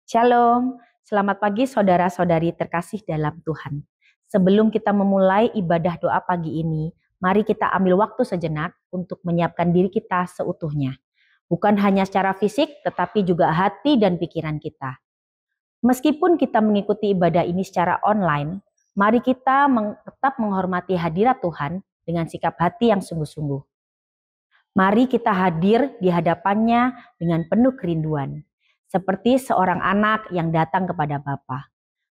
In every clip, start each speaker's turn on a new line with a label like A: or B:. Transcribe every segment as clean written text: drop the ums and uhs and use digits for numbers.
A: Shalom, selamat pagi saudara-saudari terkasih dalam Tuhan. Sebelum kita memulai ibadah doa pagi ini, mari kita ambil waktu sejenak untuk menyiapkan diri kita seutuhnya. Bukan hanya secara fisik, tetapi juga hati dan pikiran kita. Meskipun kita mengikuti ibadah ini secara online, mari kita tetap menghormati hadirat Tuhan dengan sikap hati yang sungguh-sungguh. Mari kita hadir di hadapannya dengan penuh kerinduan. Seperti seorang anak yang datang kepada Bapa.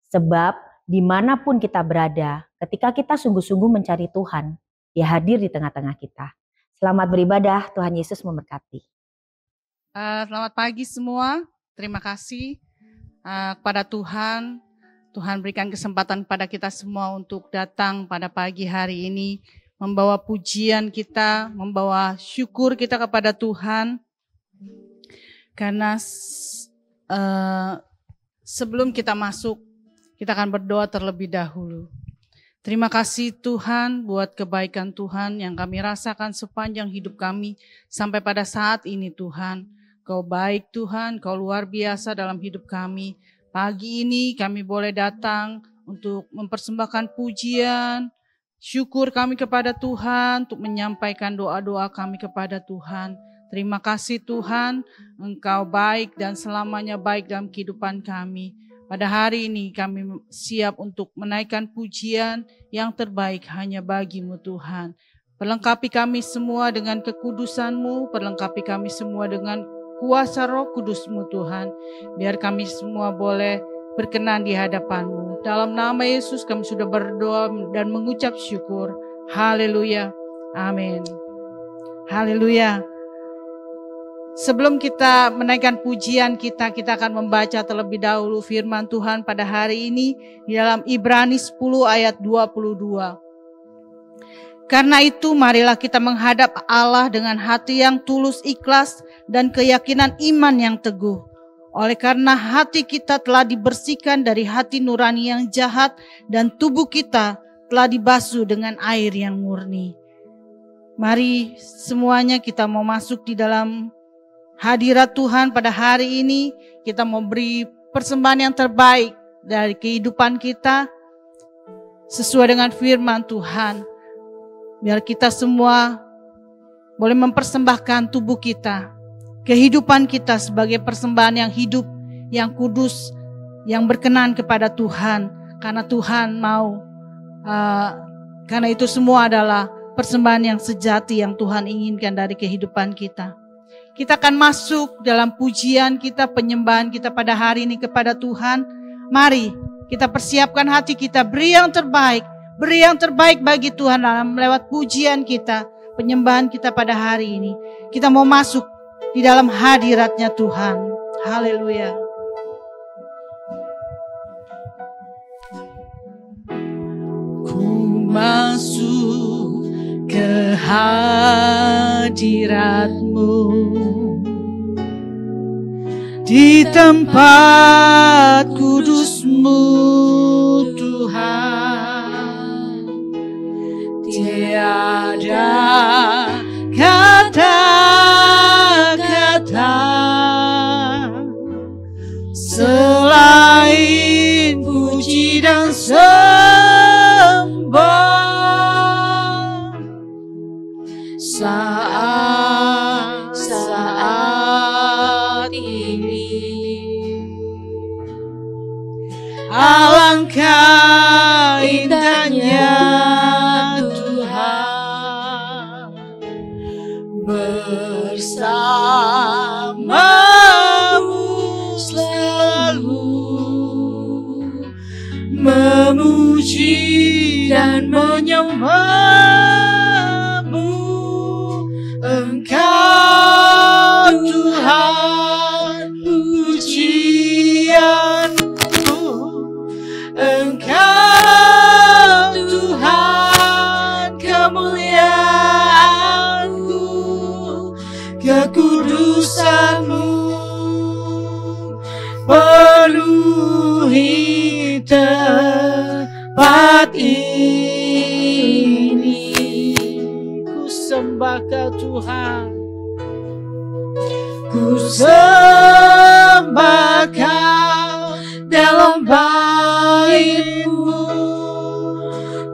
A: Sebab dimanapun kita berada, ketika kita sungguh-sungguh mencari Tuhan, Dia hadir di tengah-tengah kita. Selamat beribadah, Tuhan Yesus memberkati.
B: Selamat pagi semua, terima kasih kepada Tuhan. Tuhan berikan kesempatan kepada kita semua untuk datang pada pagi hari ini, membawa pujian kita, membawa syukur kita kepada Tuhan. Karena sebelum kita masuk, kita akan berdoa terlebih dahulu. Terima kasih Tuhan buat kebaikan Tuhan yang kami rasakan sepanjang hidup kami sampai pada saat ini Tuhan. Kau baik Tuhan, Kau luar biasa dalam hidup kami. Pagi ini kami boleh datang untuk mempersembahkan pujian, syukur kami kepada Tuhan, untuk menyampaikan doa-doa kami kepada Tuhan. Terima kasih Tuhan, Engkau baik dan selamanya baik dalam kehidupan kami. Pada hari ini kami siap untuk menaikkan pujian yang terbaik hanya bagi-Mu Tuhan. Perlengkapi kami semua dengan kekudusan-Mu, perlengkapi kami semua dengan kuasa Roh Kudus-Mu Tuhan. Biar kami semua boleh berkenan di hadapan-Mu. Dalam nama Yesus kami sudah berdoa dan mengucap syukur. Haleluya. Amin. Haleluya. Sebelum kita menaikkan pujian kita akan membaca terlebih dahulu firman Tuhan pada hari ini di dalam Ibrani 10 ayat 22. Karena itu marilah kita menghadap Allah dengan hati yang tulus ikhlas dan keyakinan iman yang teguh. Oleh karena hati kita telah dibersihkan dari hati nurani yang jahat dan tubuh kita telah dibasuh dengan air yang murni. Mari semuanya kita mau masuk di dalam hadirat Tuhan pada hari ini. Kita mau beri persembahan yang terbaik dari kehidupan kita sesuai dengan firman Tuhan. Biar kita semua boleh mempersembahkan tubuh kita, kehidupan kita sebagai persembahan yang hidup, yang kudus, yang berkenan kepada Tuhan. Karena Tuhan mau, karena itu semua adalah persembahan yang sejati yang Tuhan inginkan dari kehidupan kita. Kita akan masuk dalam pujian kita, penyembahan kita pada hari ini kepada Tuhan. Mari kita persiapkan hati kita, beri yang terbaik bagi Tuhan dalam lewat pujian kita, penyembahan kita pada hari ini. Kita mau masuk di dalam hadiratnya Tuhan. Haleluya. Ku masuk ke hadirat-Mu, di tempat kudus-Mu Tuhan. Tiada kata-kata selain puji dan sembah. Saat ini alangkah indahnya Tuhan bersamamu selalu, memuji dan menyembah. Engkau Tuhan pujianku, Engkau Tuhan kemuliaanku, kekudusan-Mu penuhi tempat ini. Ku sembah Kau Tuhan, ku sembah Kau bait-Mu,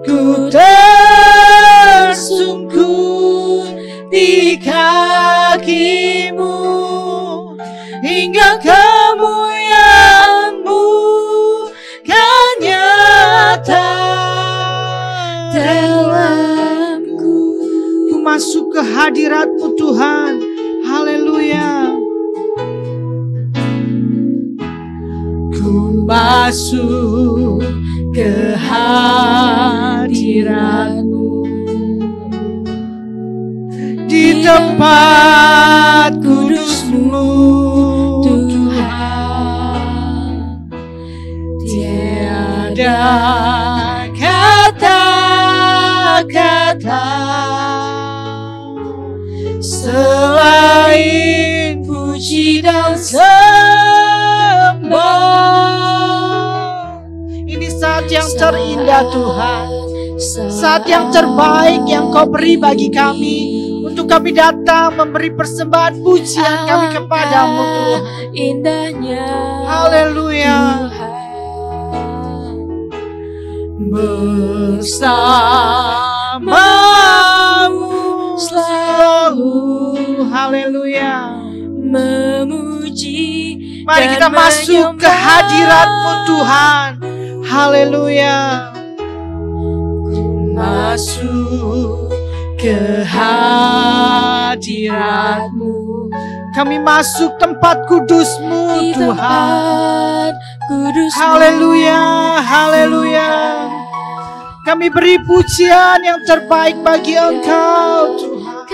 B: ku tersungkur di kaki-Mu, hingga kemuliaan-Mu kan nyata dalamku. Ku masuk ke hadirat-Mu Tuhan. Haleluya. Ku masuk ke hadirat-Mu, di tempat kudus-Mu Tuhan. Tiada kata-kata selain puji dan sembah. Ini saat yang terindah Tuhan, saat yang terbaik yang Kau beri bagi kami, untuk kami datang memberi persembahan pujian kami kepadamu Tuhan.
C: Indahnya
B: Haleluya. Bersamamu selalu. Haleluya.
C: memuji.
B: Mari kita masuk ke hadirat-Mu Tuhan. Haleluya. Masuk ke hadirat-Mu. Kami masuk tempat kudus-Mu Tuhan. Haleluya, haleluya. Kami beri pujian yang terbaik bagi Engkau Tuhan.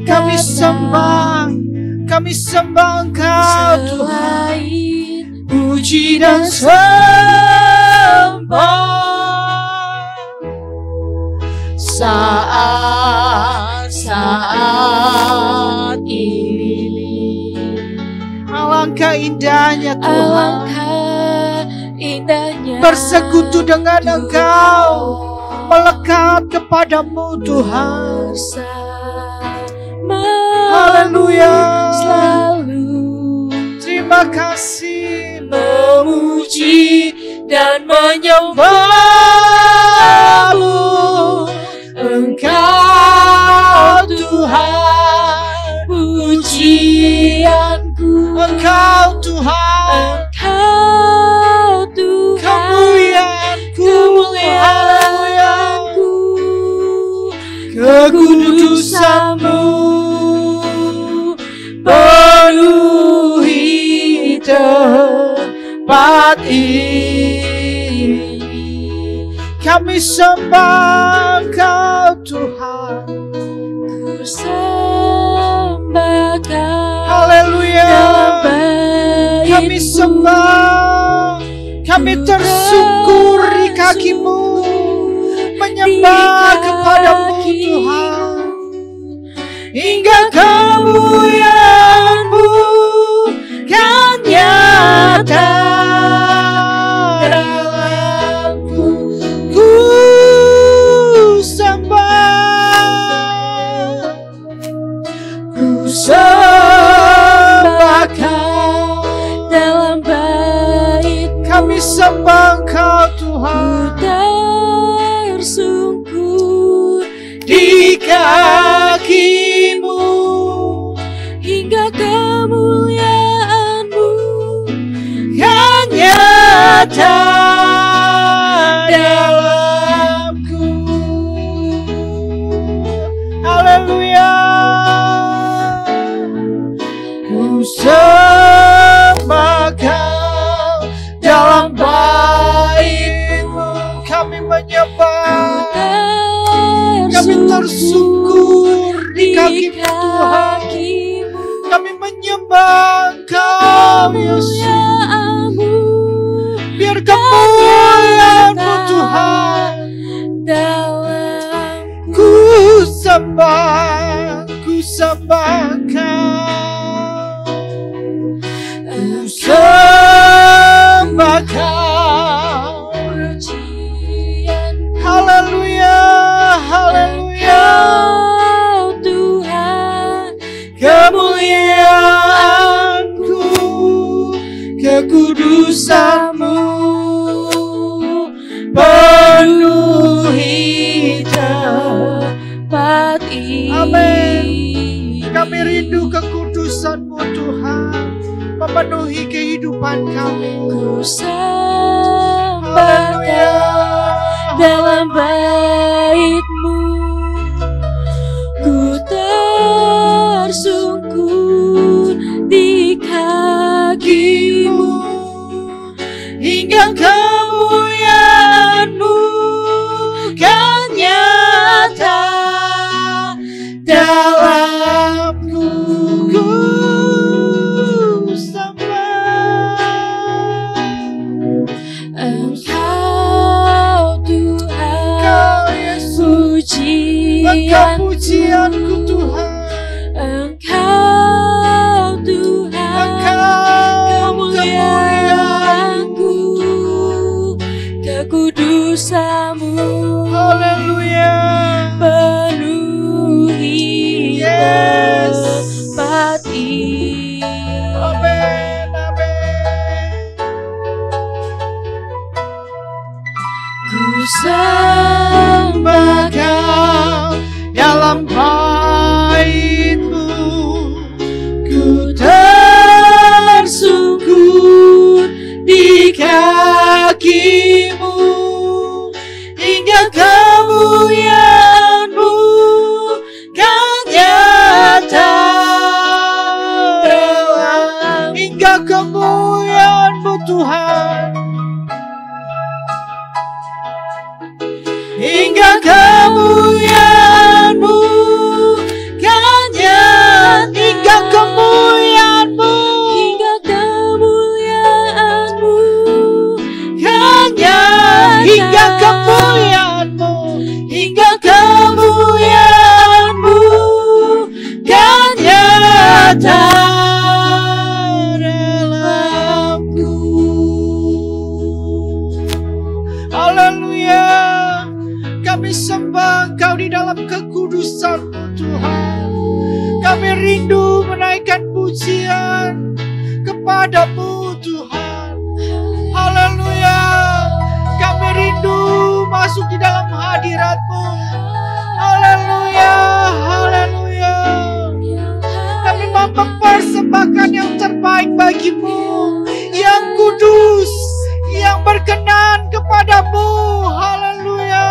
B: Kami sembah Engkau Tuhan. Puji dan sembah. Saat ini alangkah indahnya Tuhan, bersekutu dengan Engkau, melekat kepadamu Tuhan. Haleluya. Terima kasih,
C: memuji dan menyembah-Mu, Engkau Tuhan, pujianku.
B: Engkau Tuhan,
C: Engkau Tuhan,
B: kemuliaan-Ku, kekudusan-Mu penuhi tempat ini. Kami sembah Engkau Tuhan.
C: ku sembah Kau.
B: Haleluya. Kami
C: Kami
B: sembah, kami tersungkur di kaki-Mu, menyembah kepadamu Tuhan, hingga kemuliaan-Mu kan nyata dalamku. Ku sembah Kau
C: dalam bait.
B: Kami sembah Engkau Tuhan.
C: Tersungkur
B: Di kaki-Mu
C: hingga kemuliaan-Mu
B: kan nyata dalamku. Haleluya. Ku sembah Kau dalam bait-Mu. Kami menyembah, kami tersungkur di kaki-Mu Tuhan. Kami menyembah Engkau Yesus. Biar kemuliaan-Mu Tuhan ku sembah Kau. Ku sembah Kau. Haleluya, haleluya.
C: Tuhan,
B: Kemuliaan-Ku
C: kekudusan-Mu penuhi tempat ini.
D: Amin. Kami rindu kekudusan-Mu Tuhan, memenuhi kehidupan kami.
C: Ku sembahkan dalam bait-Mu, ku tersungkur di kaki-Mu, hingga kemuliaan-Mu kan nyata dalamku. Ku Engkau Tuhan,
D: Engkau pujianku Tuhan.
C: Engkau Tuhan, kemuliaanku, kekudusan-Mu.
D: Haleluya.
C: Penuhi tempat ini.
D: Amin, amin.
C: Ku sembahkan
D: Dalam bait-Mu,
C: ku tersungkur di kaki-Mu, hingga kemuliaan-Mu kan nyata dalam.
D: hingga kemuliaan-Mu Tuhan.
C: Hingga kemuliaan-Mu kan nyata.
D: Hingga kemuliaan-Mu.
C: Hingga kemuliaan-Mu kan nyata.
D: Hingga kemuliaan-Mu.
C: Hingga kemuliaan-Mu kan nyata dalamku.
D: Haleluya. Kami sembah Engkau di dalam kekudusan-Mu Tuhan. Kami rindu menaikkan pujian kepada-Mu Tuhan. Haleluya. Kami rindu masuk di dalam hadirat-Mu. Haleluya. Haleluya. Kami mau mempersembahkan yang terbaik bagi-Mu, yang kudus, yang berkenan kepada-Mu. Haleluya.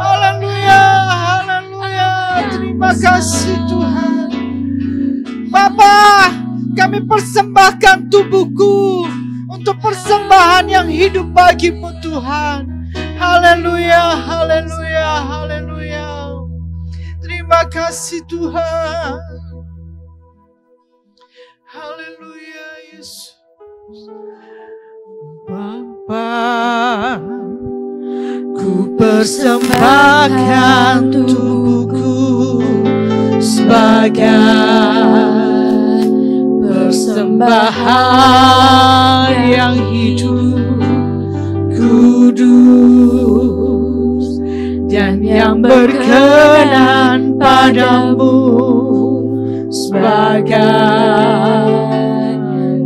D: Haleluya. Haleluya. Terima kasih Tuhan. Bapa, kami persembahkan tubuhku untuk persembahan yang hidup bagi-Mu Tuhan. Haleluya. Haleluya. Haleluya. Terima kasih Tuhan. Haleluya Yesus. Bapa, ku persembahkan tubuhku sebagai persembahan yang hidup, kudus, dan yang berkenan padamu sebagai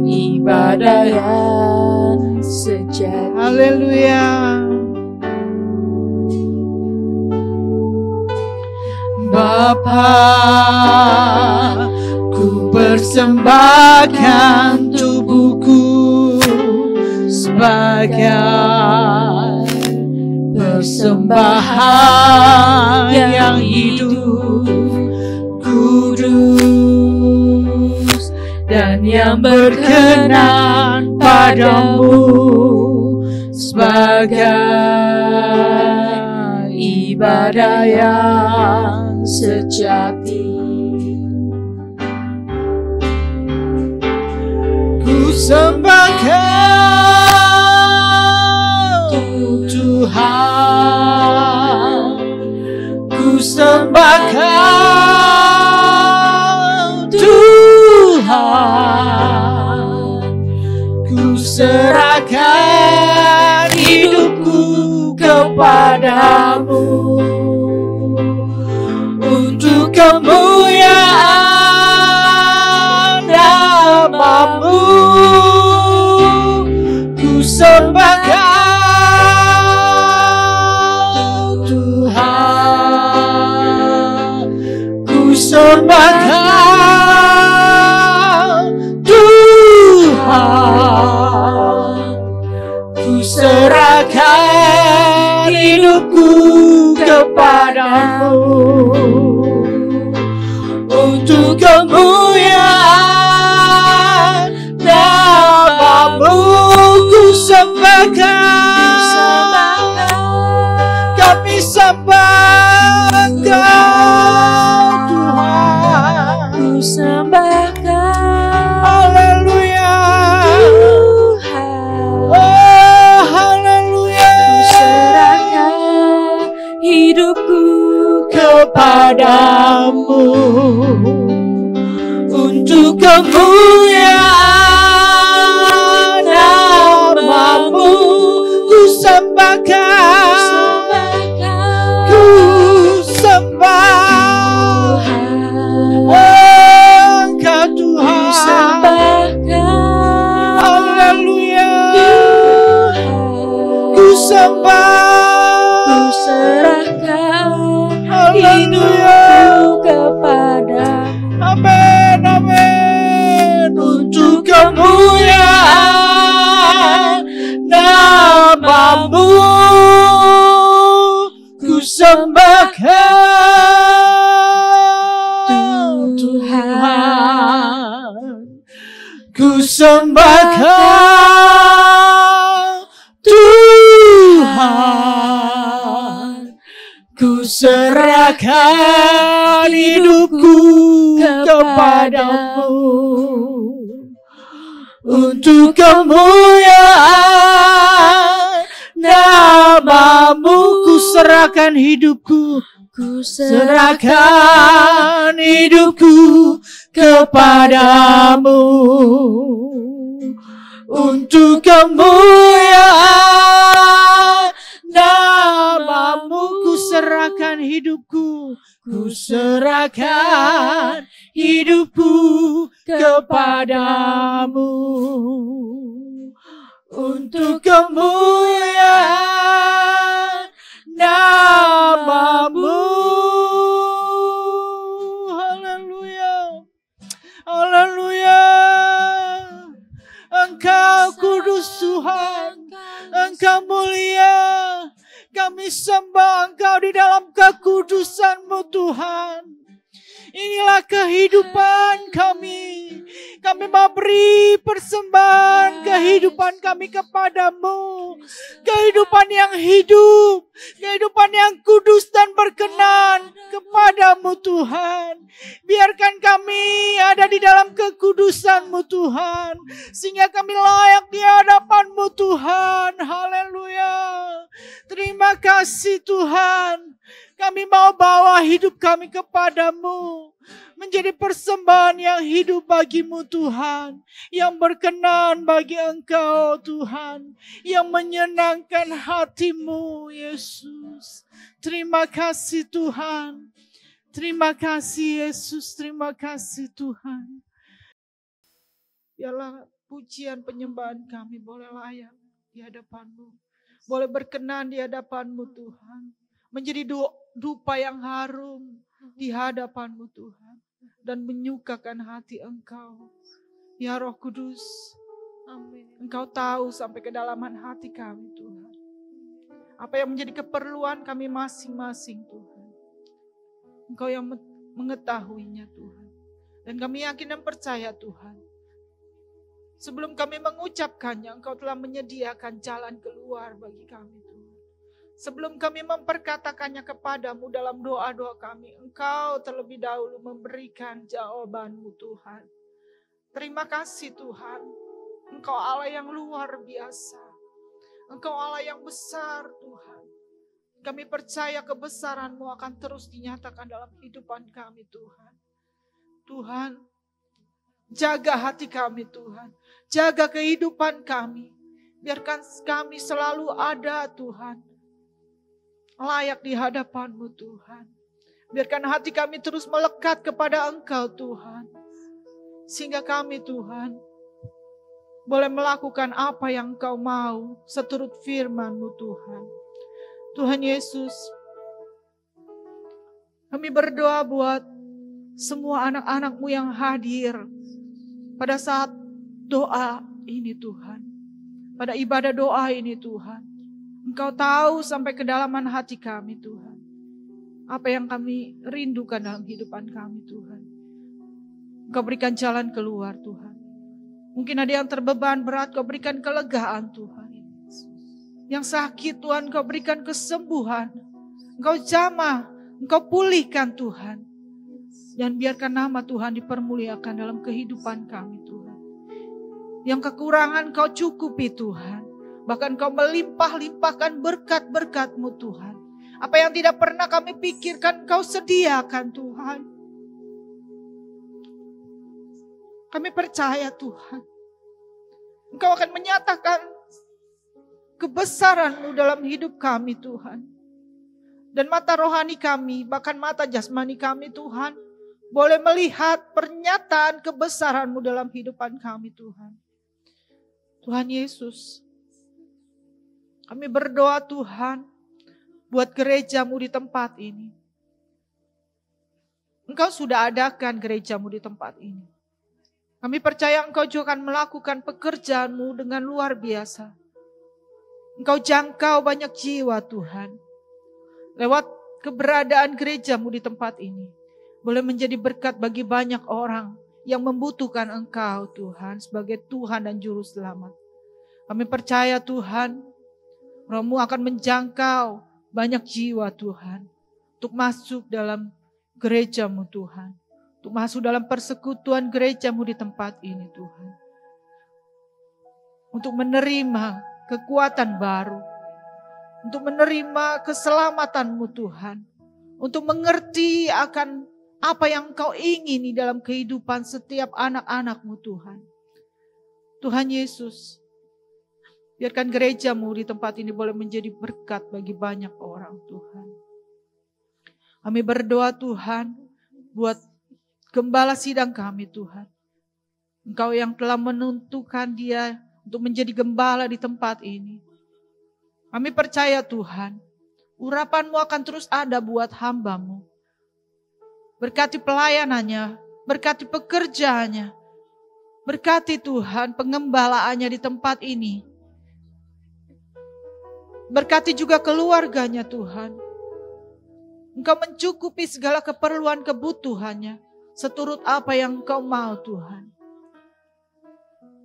D: ibadah yang sejati. Haleluya. Bapa, ku persembahkan tubuhku sebagai persembahan yang hidup, kudus, dan yang berkenan padamu sebagai ibadah yang sejati. Ku sembahkan Tuhan, ku sembahkan Tuhan, ku serahkan hidupku kepadamu untuk kemuliaan nama-Mu.
C: sembah Kau Tuhan. Ku serahkan hidupku kepadamu untuk kemuliaan nama-Mu. Ku sembah Kau, kami sembah Kau Tuhan.
D: Ku sembah Kau,
C: Haleluya.
D: Tuhan.
C: Oh, haleluya.
D: Serahkan hidupku
C: Kepadamu untuk kemuliaan nama-Mu. Ku sembah Kau, ku sembah Engkau Tuhan. Haleluya. Ku sembah,
D: Ku serahkan
C: haleluya.
D: hidupku kepadamu.
C: Amin, amin. Untuk kemuliaan nama-Mu. Ku sembah Kau Tuhan. Ku sembah Kau Tuhan. Ku serahkan hidupku kepadamu untuk kemuliaan nama-Mu. Ku serahkan hidupku,
D: Ku
C: serahkan hidupku kepadamu untuk kemuliaan nama-Mu. Ku serahkan hidupku, ku serahkan hidupku kepadamu untuk kemuliaan nama-Mu. Haleluya. Haleluya. Engkau kudus Tuhan, Engkau mulia. Kami sembah Engkau di dalam kekudusan-Mu Tuhan. Inilah kehidupan kami. Kami mau beri persembahan kehidupan kami kepadamu. Kehidupan yang hidup. Kehidupan yang kudus dan berkenan kepadamu Tuhan. Biarkan kami ada di dalam kekudusan-Mu Tuhan. Sehingga kami layak di hadapan-Mu Tuhan. Haleluya. Terima kasih Tuhan. Kami mau bawa hidup kami kepadamu. Menjadi persembahan yang hidup bagimu Tuhan. Yang berkenan bagi Engkau Tuhan. Yang menyenangkan hatimu Yesus. Terima kasih Tuhan. Terima kasih Yesus. Terima kasih Tuhan. Biarlah pujian penyembahan kami boleh layak di hadapan-Mu. Boleh berkenan di hadapan-Mu Tuhan. Menjadi dupa yang harum di hadapan-Mu Tuhan. Dan menyukakan hati Engkau. Ya Roh Kudus. Amin. Engkau tahu sampai kedalaman hati kami Tuhan. Apa yang menjadi keperluan kami masing-masing Tuhan. Engkau yang mengetahuinya Tuhan. Dan kami yakin dan percaya Tuhan. Sebelum kami mengucapkannya, Engkau telah menyediakan jalan keluar bagi kami Tuhan. Sebelum kami memperkatakannya kepadamu dalam doa-doa kami, Engkau terlebih dahulu memberikan jawaban-Mu Tuhan. Terima kasih Tuhan. Engkau Allah yang luar biasa. Engkau Allah yang besar Tuhan. Kami percaya kebesaran-Mu akan terus dinyatakan dalam kehidupan kami Tuhan. Tuhan, jaga hati kami Tuhan. Jaga kehidupan kami. Biarkan kami selalu ada Tuhan. Layak di hadapan-Mu Tuhan. Biarkan hati kami terus melekat kepada Engkau Tuhan. Sehingga kami Tuhan boleh melakukan apa yang Engkau mau seturut firman-Mu Tuhan. Tuhan Yesus, kami berdoa buat semua anak-anak-Mu yang hadir pada saat doa ini Tuhan. Pada ibadah doa ini Tuhan. Engkau tahu sampai kedalaman hati kami Tuhan. Apa yang kami rindukan dalam kehidupan kami Tuhan. Engkau berikan jalan keluar Tuhan. Mungkin ada yang terbeban berat, Kau berikan kelegaan Tuhan. Yang sakit Tuhan, Kau berikan kesembuhan. Engkau jamah, Engkau pulihkan Tuhan. Dan biarkan nama Tuhan dipermuliakan dalam kehidupan kami Tuhan. Yang kekurangan Kau cukupi Tuhan. Bahkan Kau melimpah-limpahkan berkat-berkat-Mu Tuhan. Apa yang tidak pernah kami pikirkan Kau sediakan Tuhan. Kami percaya Tuhan. Engkau akan menyatakan kebesaran-Mu dalam hidup kami Tuhan. Dan mata rohani kami, bahkan mata jasmani kami Tuhan, boleh melihat pernyataan kebesaran-Mu dalam kehidupan kami Tuhan. Tuhan Yesus, kami berdoa Tuhan, buat gereja-Mu di tempat ini. Engkau sudah adakan gereja-Mu di tempat ini. Kami percaya Engkau juga akan melakukan pekerjaan-Mu dengan luar biasa. Engkau jangkau banyak jiwa Tuhan. Lewat keberadaan gereja-Mu di tempat ini. Boleh menjadi berkat bagi banyak orang yang membutuhkan Engkau Tuhan sebagai Tuhan dan Juru Selamat. Kami percaya Tuhan, Roh-Mu akan menjangkau banyak jiwa Tuhan. Untuk masuk dalam gereja-Mu Tuhan. Untuk masuk dalam persekutuan gereja-Mu di tempat ini Tuhan. Untuk menerima kekuatan baru. Untuk menerima keselamatan-Mu Tuhan. Untuk mengerti akan apa yang Engkau ingini dalam kehidupan setiap anak-anak-Mu Tuhan. Tuhan Yesus, biarkan gereja-Mu di tempat ini boleh menjadi berkat bagi banyak orang Tuhan. Kami berdoa Tuhan buat gembala sidang kami Tuhan. Engkau yang telah menentukan dia untuk menjadi gembala di tempat ini. Kami percaya Tuhan, urapan-Mu akan terus ada buat hamba-Mu. Berkati pelayanannya, berkati pekerjaannya, berkati Tuhan pengembalaannya di tempat ini. Berkati juga keluarganya Tuhan. Engkau mencukupi segala keperluan kebutuhannya, seturut apa yang Engkau mau Tuhan.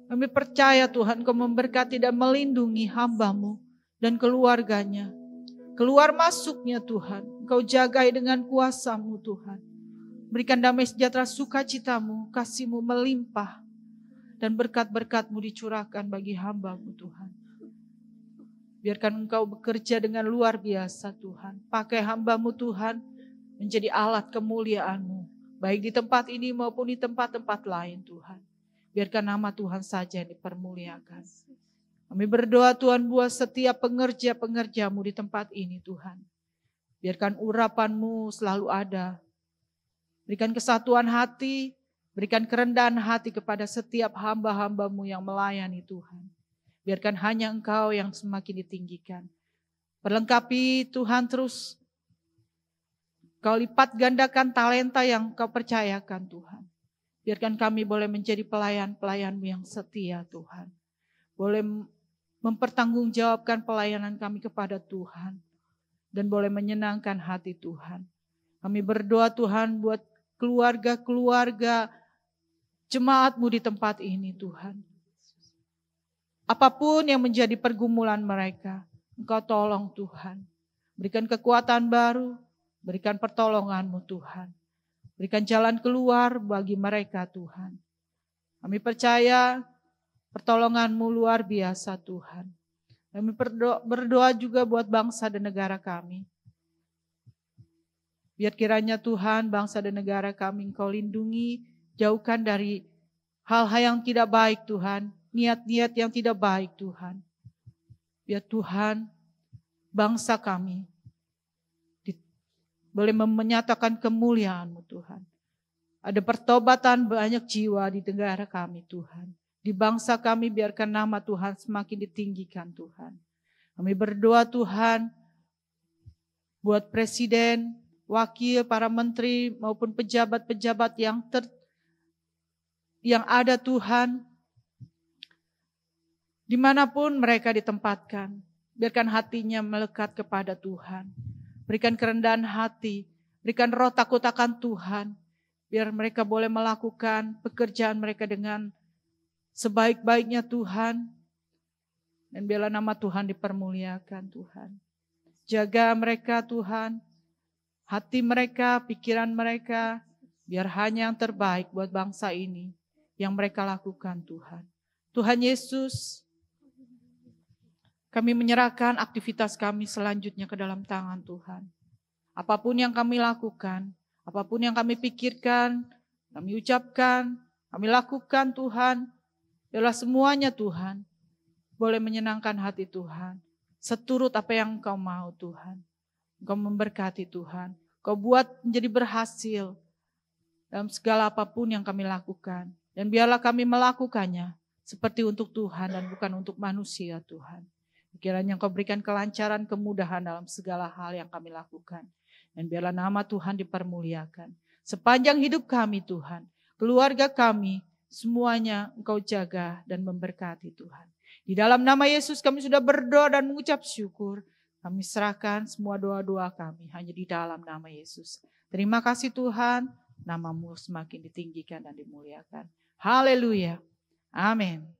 C: Kami percaya Tuhan Engkau memberkati dan melindungi hamba-Mu dan keluarganya. Keluar masuknya Tuhan, Engkau jagai dengan kuasa-Mu Tuhan. Berikan damai sejahtera sukacita-Mu, kasih-Mu melimpah. Dan berkat-berkat-Mu dicurahkan bagi hamba-Mu Tuhan. Biarkan Engkau bekerja dengan luar biasa Tuhan. Pakai hamba-Mu Tuhan menjadi alat kemuliaan-Mu. Baik di tempat ini maupun di tempat-tempat lain Tuhan. Biarkan nama Tuhan saja yang dipermuliakan. Kami berdoa Tuhan buat setiap pengerja-pengerja-Mu di tempat ini Tuhan. Biarkan urapan-Mu selalu ada. Berikan kesatuan hati, berikan kerendahan hati kepada setiap hamba-hamba-Mu yang melayani Tuhan. Biarkan hanya Engkau yang semakin ditinggikan. Perlengkapi Tuhan terus. Kau lipat gandakan talenta yang Kau percayakan Tuhan. Biarkan kami boleh menjadi pelayan-pelayan-Mu yang setia Tuhan. Boleh mempertanggungjawabkan pelayanan kami kepada Tuhan. Dan boleh menyenangkan hati Tuhan. Kami berdoa Tuhan buat keluarga-keluarga jemaat-Mu di tempat ini Tuhan. Apapun yang menjadi pergumulan mereka, Engkau tolong Tuhan. Berikan kekuatan baru, berikan pertolongan-Mu Tuhan. Berikan jalan keluar bagi mereka Tuhan. Kami percaya pertolongan-Mu luar biasa Tuhan. Kami berdoa juga buat bangsa dan negara kami. Biar kiranya Tuhan bangsa dan negara kami Engkau lindungi, jauhkan dari hal-hal yang tidak baik Tuhan, niat-niat yang tidak baik Tuhan. Biar Tuhan bangsa kami boleh menyatakan kemuliaan-Mu Tuhan. Ada pertobatan banyak jiwa di negara kami Tuhan. Di bangsa kami biarkan nama Tuhan semakin ditinggikan Tuhan. Kami berdoa Tuhan buat presiden wakil, para menteri maupun pejabat-pejabat yang ada Tuhan, dimanapun mereka ditempatkan, biarkan hatinya melekat kepada Tuhan. Berikan kerendahan hati, berikan roh takut akan Tuhan, biar mereka boleh melakukan pekerjaan mereka dengan sebaik-baiknya Tuhan. Dan biarlah nama Tuhan dipermuliakan Tuhan. Jaga mereka Tuhan, hati mereka, pikiran mereka, biar hanya yang terbaik buat bangsa ini yang mereka lakukan Tuhan. Tuhan Yesus, kami menyerahkan aktivitas kami selanjutnya ke dalam tangan Tuhan. Apapun yang kami lakukan, apapun yang kami pikirkan, kami ucapkan, kami lakukan Tuhan, biarlah semuanya Tuhan boleh menyenangkan hati Tuhan. Seturut apa yang Engkau mau Tuhan. Engkau memberkati Tuhan. Engkau buat menjadi berhasil dalam segala apapun yang kami lakukan. Dan biarlah kami melakukannya seperti untuk Tuhan dan bukan untuk manusia Tuhan. Kiranya Engkau berikan kelancaran, kemudahan dalam segala hal yang kami lakukan. Dan biarlah nama Tuhan dipermuliakan. Sepanjang hidup kami Tuhan, keluarga kami, semuanya Engkau jaga dan memberkati Tuhan. Di dalam nama Yesus kami sudah berdoa dan mengucap syukur. Kami serahkan semua doa-doa kami hanya di dalam nama Yesus. Terima kasih Tuhan, nama-Mu semakin ditinggikan dan dimuliakan. Haleluya. Amin.